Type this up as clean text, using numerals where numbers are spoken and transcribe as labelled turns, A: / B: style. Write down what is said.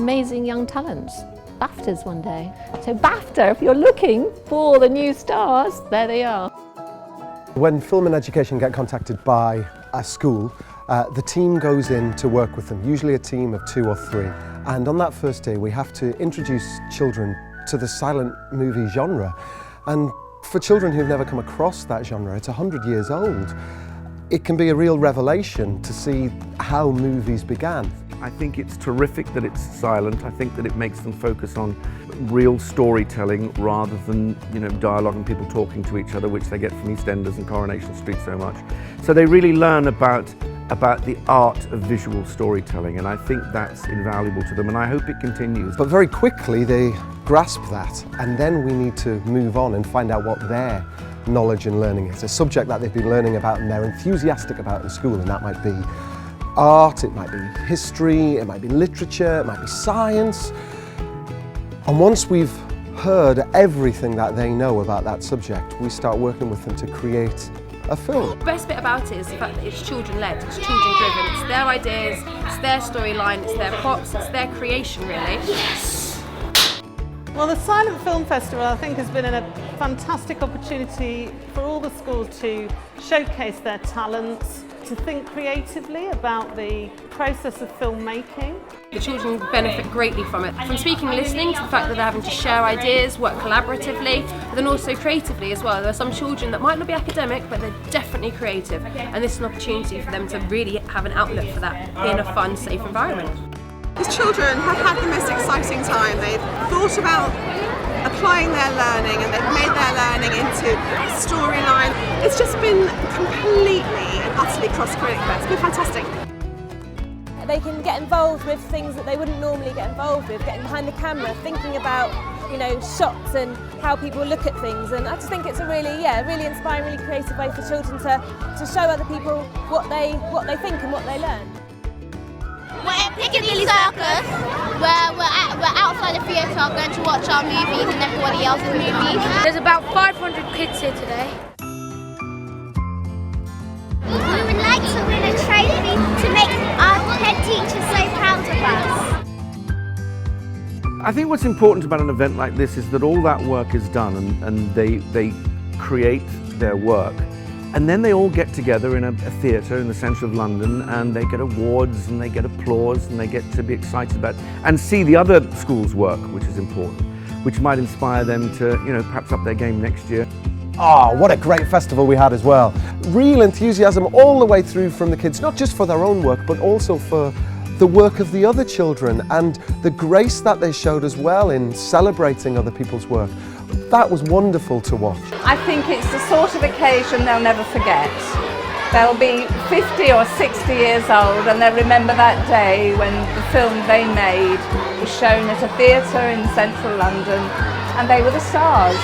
A: amazing young talents. BAFTAs one day. So BAFTA, if you're looking for the new stars, there they are.
B: When Film and Education get contacted by a school, the team goes in to work with them, usually a team of 2 or 3. And on that first day, we have to introduce children to the silent movie genre. And for children who've never come across that genre, it's 100 years old. It can be a real revelation to see how movies began.
C: I think it's terrific that it's silent. I think that it makes them focus on real storytelling rather than, dialogue and people talking to each other, which they get from EastEnders and Coronation Street so much. So they really learn about the art of visual storytelling, and I think that's invaluable to them, and I hope it continues.
B: But very quickly they grasp that, and then we need to move on and find out what their knowledge and learning is, a subject that they've been learning about and they're enthusiastic about in school, and that might be art, it might be history, it might be literature, it might be science. And once we've heard everything that they know about that subject, we start working with them to create a film.
D: The best bit about it is the fact that it's children-led, it's children-driven, it's their ideas, it's their storyline, it's their props, it's their creation really.
E: Well, the Silent Film Festival, I think, has been a fantastic opportunity for all the schools to showcase their talents, to think creatively about the process of filmmaking.
D: The children benefit greatly from it, from speaking and listening to the fact that they're having to share ideas, work collaboratively, but then also creatively as well. There are some children that might not be academic, but they're definitely creative, and this is an opportunity for them to really have an outlet for that in a fun, safe environment.
F: These children have had the most exciting time. They've thought about applying their learning and they've made their learning into a storyline. It's just been completely and utterly cross-curricular. It's been fantastic.
G: They can get involved with things that they wouldn't normally get involved with, getting behind the camera, thinking about shots and how people look at things, and I just think it's a really inspiring, really creative way for children to show other people what they think and what they learn.
H: We're at Piccadilly Circus, where we're outside the theatre going to watch our movies and everybody else's movies.
I: There's about 500 kids here today.
H: We would like to win a trophy to make our head teacher so proud of us.
C: I think what's important about an event like this is that all that work is done and they create their work. And then they all get together in a theatre in the centre of London, and they get awards and they get applause and they get to be excited about and see the other schools' work, which is important, which might inspire them to, perhaps up their game next year.
B: Oh, what a great festival we had as well. Real enthusiasm all the way through from the kids, not just for their own work, but also for the work of the other children and the grace that they showed as well in celebrating other people's work. That was wonderful to watch.
J: I think it's the sort of occasion they'll never forget. They'll be 50 or 60 years old and they'll remember that day when the film they made was shown at a theatre in central London and they were the stars.